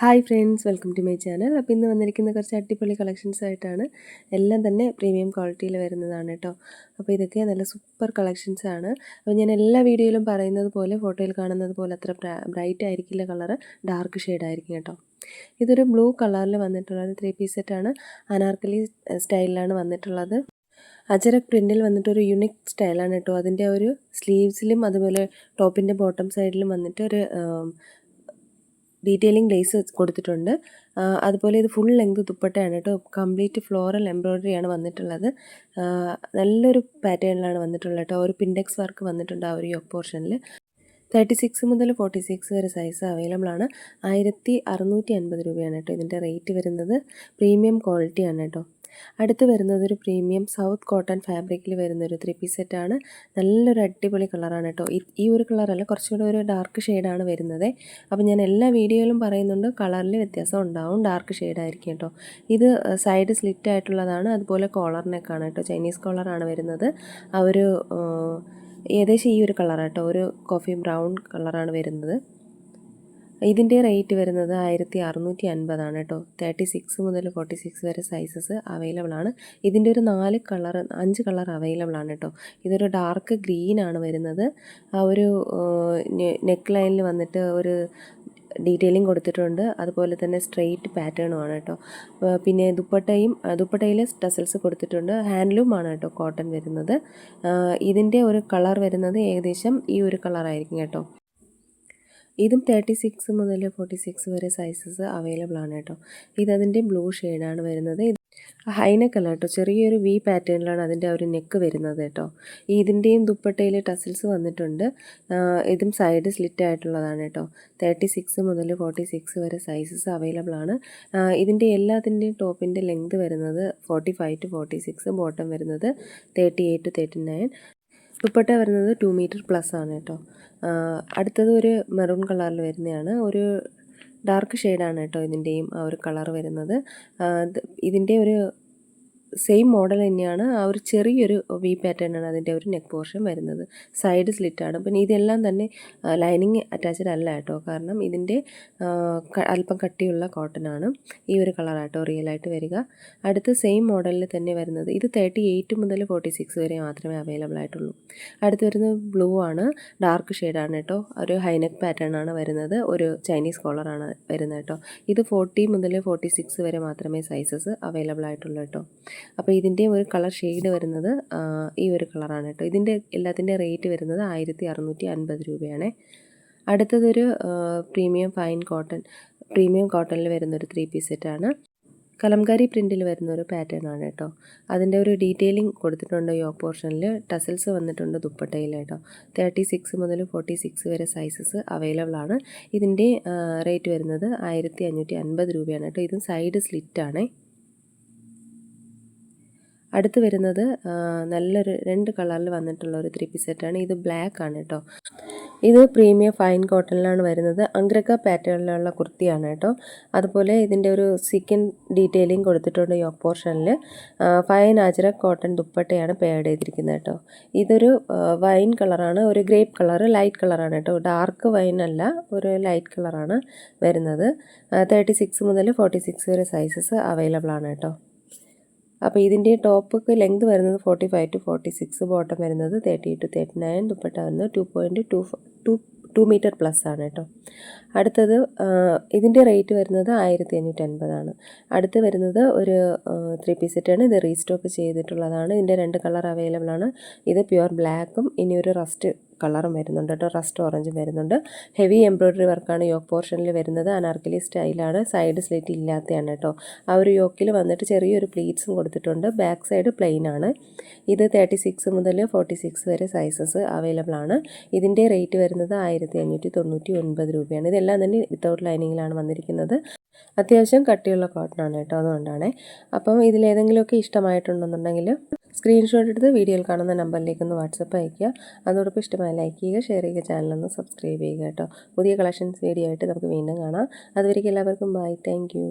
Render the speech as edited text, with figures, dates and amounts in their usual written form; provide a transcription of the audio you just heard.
Hi friends, welcome to my channel. അപ്പോൾ ഇന്ന് വന്നിരിക്കുന്ന കുറച്ച് അടിപൊളി കളക്ഷൻസ് ആയിട്ടാണ്. എല്ലാം തന്നെ പ്രീമിയം ക്വാളിറ്റിയിൽ വരുന്നതാണ് കേട്ടോ. അപ്പോൾ ഇതൊക്കെ നല്ല സൂപ്പർ കളക്ഷൻസ് ആണ്. അപ്പോൾ ഞാൻ എല്ലാ വീഡിയോയിലും പറയുന്നത് പോലെ ഫോട്ടോയിൽ കാണുന്നത് പോലെ അത്ര ബ്രൈറ്റ് ആയിരിക്കില്ല കളറ്, ഡാർക്ക് ഷെയ്ഡ് ആയിരിക്കും കേട്ടോ. ഇതൊരു ബ്ലൂ കളറിൽ വന്നിട്ടുള്ള ഒരു 3 പീസ് സെറ്റാണ്. അനാർക്കലി സ്റ്റൈലിലാണ് വന്നിട്ടുള്ളത്. അജരക് പ്രിൻറ്റിൽ വന്നിട്ടൊരു യുണിക് സ്റ്റൈലാണ് കേട്ടോ. അതിൻ്റെ ഒരു സ്ലീവ്സിലും അതുപോലെ ടോപ്പിൻ്റെ ബോട്ടം സൈഡിലും വന്നിട്ട് ഒരു ഡീറ്റെയിലിംഗ് ലേസ് കൊടുത്തിട്ടുണ്ട്. അതുപോലെ ഇത് ഫുൾ ലെങ്ത് ദുപ്പട്ടയാണ് കേട്ടോ. കംപ്ലീറ്റ് ഫ്ലോറൽ എംബ്രോയ്ഡറിയാണ് വന്നിട്ടുള്ളത്. നല്ലൊരു പാറ്റേണിലാണ് വന്നിട്ടുള്ളത് കേട്ടോ. ഒരു പിൻഡെക്സ് വർക്ക് വന്നിട്ടുണ്ട് ആ ഒരു യോക്ക് പോർഷനിൽ. 36 മുതൽ 46 വരെ സൈസ് അവൈലബിൾ ആണ്. 1650 രൂപയാണ് കേട്ടോ ഇതിൻ്റെ റേറ്റ് വരുന്നത്. പ്രീമിയം ക്വാളിറ്റിയാണ് കേട്ടോ. അടുത്ത് വരുന്നത് ഒരു പ്രീമിയം സൗത്ത് കോട്ടൺ ഫാബ്രിക്കിൽ വരുന്നൊരു 3 പീസ് സെറ്റാണ്. നല്ലൊരു അടിപൊളി കളറാണ് കേട്ടോ. ഈ ഒരു കളറല്ല, കുറച്ചുകൂടെ ഒരു ഡാർക്ക് ഷെയ്ഡാണ് വരുന്നത്. അപ്പോൾ ഞാൻ എല്ലാ വീഡിയോയിലും പറയുന്നുണ്ട് കളറിൽ വ്യത്യാസം ഉണ്ടാവും, ഡാർക്ക് ഷെയ്ഡായിരിക്കും കേട്ടോ. ഇത് സൈഡ് സ്ലിറ്റ് ആയിട്ടുള്ളതാണ്. അതുപോലെ കോളർ നെക്കാണ് കേട്ടോ. ചൈനീസ് കോളറാണ് വരുന്നത്. ആ ഒരു ഏകദേശം ഈ ഒരു കളറാട്ടോ, ഒരു കോഫി ബ്രൗൺ കളറാണ് വരുന്നത്. ഇതിൻ്റെ റേറ്റ് വരുന്നത് 1650 കേട്ടോ. 36 മുതൽ 46 വരെ സൈസസ് അവൈലബിൾ ആണ്. ഇതിൻ്റെ ഒരു 5 കളർ അവൈലബിൾ ആണ് കേട്ടോ. ഇതൊരു ഡാർക്ക് ഗ്രീനാണ് വരുന്നത്. ആ ഒരു നെക്ക് ലൈനിൽ വന്നിട്ട് ഒരു ഡീറ്റെയിലിംഗ് കൊടുത്തിട്ടുണ്ട്. അതുപോലെ തന്നെ സ്ട്രെയിറ്റ് പാറ്റേണുമാണ് കേട്ടോ. പിന്നെ ദുപ്പട്ടയിൽ ടസൽസ് കൊടുത്തിട്ടുണ്ട്. ഹാൻഡ്ലൂമാണ് കേട്ടോ കോട്ടൺ വരുന്നത്. ഇതിൻ്റെ ഒരു കളർ വരുന്നത് ഏകദേശം ഈ ഒരു കളറായിരിക്കും കേട്ടോ. ഇതും 36 മുതൽ 46 വരെ സൈസസ് അവൈലബിൾ ആണ് കേട്ടോ. ഇതതിൻ്റെ ബ്ലൂ ഷെയ്ഡാണ് വരുന്നത്. ഹൈനെക്കല്ല കേട്ടോ, ചെറിയൊരു വി പാറ്റേണിലാണ് അതിൻ്റെ ഒരു നെക്ക് വരുന്നത് കേട്ടോ. ഇതിൻ്റെയും ദുപ്പട്ടയിൽ ടസിൽസ് വന്നിട്ടുണ്ട്. ഇതും സൈഡ് സ്ലിറ്റ് ആയിട്ടുള്ളതാണ് കേട്ടോ. 36 മുതൽ 46 വരെ സൈസസ് അവൈലബിൾ ആണ്. ഇതിൻ്റെ എല്ലാത്തിൻ്റെയും ടോപ്പിൻ്റെ ലെങ്ത് വരുന്നത് 45 to 46, ബോട്ടം വരുന്നത് 38 to 39. ദുപ്പട്ട വരുന്നത് 2 മീറ്റർ പ്ലസ് ആണ് കേട്ടോ. അടുത്തത് ഒരു മെറൂൺ കളറിൽ വരുന്നതാണ്. ഒരു ഡാർക്ക് ഷെയ്ഡാണ് കേട്ടോ ഇതിൻ്റെയും ആ ഒരു കളർ വരുന്നത്. ഇതിൻ്റെ ഒരു സെയിം മോഡൽ തന്നെയാണ്. ആ ഒരു ചെറിയൊരു വി പാറ്റേണാണ് അതിൻ്റെ ഒരു നെക്ക് പോർഷൻ വരുന്നത്. സൈഡ് സ്ലിറ്റാണ്. പിന്നെ ഇതെല്ലാം തന്നെ ലൈനിങ് അറ്റാച്ച്ഡ് അല്ല കേട്ടോ. കാരണം ഇതിൻ്റെ അല്പം കട്ടിയുള്ള കോട്ടനാണ്. ഈ ഒരു കളറാട്ടോ റിയലായിട്ട് വരിക. അടുത്ത് സെയിം മോഡലിൽ തന്നെ വരുന്നത്. ഇത് 38 മുതൽ 46 വരെ മാത്രമേ അവൈലബിൾ ആയിട്ടുള്ളൂ. അടുത്ത് വരുന്നത് ബ്ലൂ ആണ്. ഡാർക്ക് ഷെയ്ഡാണ് കേട്ടോ. ഒരു ഹൈനെക്ക് പാറ്റേൺ ആണ് വരുന്നത്. ഒരു ചൈനീസ് കോളറാണ് വരുന്നത് കേട്ടോ. ഇത് 40 മുതൽ 46 വരെ മാത്രമേ സൈസസ് അവൈലബിൾ ആയിട്ടുള്ളൂ കേട്ടോ. അപ്പോൾ ഇതിൻ്റെ ഒരു കളർ ഷെയ്ഡ് വരുന്നത് ഈ ഒരു കളറാണ് കേട്ടോ. ഇതിൻ്റെ എല്ലാത്തിൻ്റെ റേറ്റ് വരുന്നത് 1650 രൂപയാണ്. അടുത്തതൊരു പ്രീമിയം കോട്ടണിൽ വരുന്നൊരു 3 പീസ് സെറ്റാണ്. കലംകാരി പ്രിൻറ്റിൽ വരുന്നൊരു പാറ്റേൺ ആണ് കേട്ടോ. അതിൻ്റെ ഒരു ഡീറ്റെയിലിംഗ് കൊടുത്തിട്ടുണ്ട് യോക്ക് പോർഷനിൽ. ടസൽസ് വന്നിട്ടുണ്ട് ദുപ്പട്ടയിൽ കേട്ടോ. 36 മുതൽ 46 വരെ സൈസസ് അവൈലബിൾ ആണ്. ഇതിൻ്റെ റേറ്റ് വരുന്നത് 1550 രൂപയാണ് കേട്ടോ. ഇതും സൈഡ് സ്ലിറ്റാണ്. അടുത്ത് വരുന്നത് നല്ലൊരു 2 കളറിൽ വന്നിട്ടുള്ള ഒരു 3 പീസ് സെറ്റാണ്. ഇത് ബ്ലാക്ക് ആണ് കേട്ടോ. ഇത് പ്രീമിയം ഫൈൻ കോട്ടണിലാണ് വരുന്നത്. അംഗ്രക പാറ്റേണിലുള്ള കുർത്തിയാണ് കേട്ടോ. അതുപോലെ ഇതിൻ്റെ ഒരു സീക്വൻ ഡീറ്റെയിലിംഗ് കൊടുത്തിട്ടുണ്ട് യോക്ക് പോർഷനിൽ. ഫൈൻ അജ്രക് കോട്ടൺ ദുപ്പട്ടയാണ് പെയർഡ് ചെയ്തിരിക്കുന്നത് കേട്ടോ. ഇതൊരു വൈൻ കളറാണ്, ഒരു ഗ്രേപ്പ് കളർ, ലൈറ്റ് കളറാണ് കേട്ടോ. ഡാർക്ക് വൈൻ അല്ല, ഒരു ലൈറ്റ് കളറാണ് വരുന്നത്. 36 മുതൽ 46 വരെ സൈസസ് അവൈലബിൾ ആണ് കേട്ടോ. അപ്പോൾ ഇതിൻ്റെ ടോപ്പൊക്കെ ലെങ്ത് വരുന്നത് 45 to 46, ബോട്ടം വരുന്നത് 38 to 39, ദുപ്പട്ട വരുന്നത് 2.2 മീറ്റർ പ്ലസ് ആണ് കേട്ടോ. അടുത്തത് ഇതിൻ്റെ റേറ്റ് വരുന്നത് 1550 ആണ്. അടുത്ത് വരുന്നത് ഒരു 3 പീസ് സെറ്റാണ്. ഇത് റീസ്റ്റോക്ക് ചെയ്തിട്ടുള്ളതാണ്. ഇതിൻ്റെ 2 കളർ അവൈലബിൾ ആണ്. ഇത് പ്യുവർ ബ്ലാക്കും ഇനി ഒരു റസ്റ്റ് കളറും വരുന്നുണ്ട് കേട്ടോ. റസ്റ്റ് ഓറഞ്ചും വരുന്നുണ്ട്. ഹെവി എംബ്രോയ്ഡറി വർക്കാണ് യോക്ക് പോർഷനിൽ വരുന്നത്. അനാർക്കലി സ്റ്റൈലാണ്. സൈഡ് സ്ലിറ്റ് ഇല്ലാത്തതാണ് കേട്ടോ. ആ ഒരു യോക്കിൽ വന്നിട്ട് ചെറിയൊരു പ്ലീറ്റ്സും കൊടുത്തിട്ടുണ്ട്. ബാക്ക് സൈഡ് പ്ലെയിൻ ആണ്. ഇത് 36 മുതൽ 46 വരെ സൈസസ് അവൈലബിൾ ആണ്. ഇതിൻ്റെ റേറ്റ് വരുന്നത് 1599 രൂപയാണ്. ഇതെല്ലാം തന്നെ വിത്തൗട്ട് ലൈനിങ്ങിലാണ് വന്നിരിക്കുന്നത്. അത്യാവശ്യം കട്ടിയുള്ള കോട്ടനാണ് കേട്ടോ. അതുകൊണ്ടാണ്. അപ്പം ഇതിലേതെങ്കിലുമൊക്കെ ഇഷ്ടമായിട്ടുണ്ടെന്നുണ്ടെങ്കിൽ സ്ക്രീൻഷോട്ട് എടുത്ത് വീഡിയോയിൽ കാണുന്ന നമ്പറിലേക്കൊന്ന് വാട്സപ്പ് അയയ്ക്കുക. അതോടൊപ്പം ഇഷ്ടമായി ലൈക്ക് ചെയ്യുക, ഷെയർ ചെയ്യുക, ചാനലൊന്ന് സബ്സ്ക്രൈബ് ചെയ്യുക കേട്ടോ. പുതിയ കളക്ഷൻസ് വീഡിയോ ആയിട്ട് നമുക്ക് വീണ്ടും കാണാം. അതുവരേക്കും എല്ലാവർക്കും ബൈ. Thank you.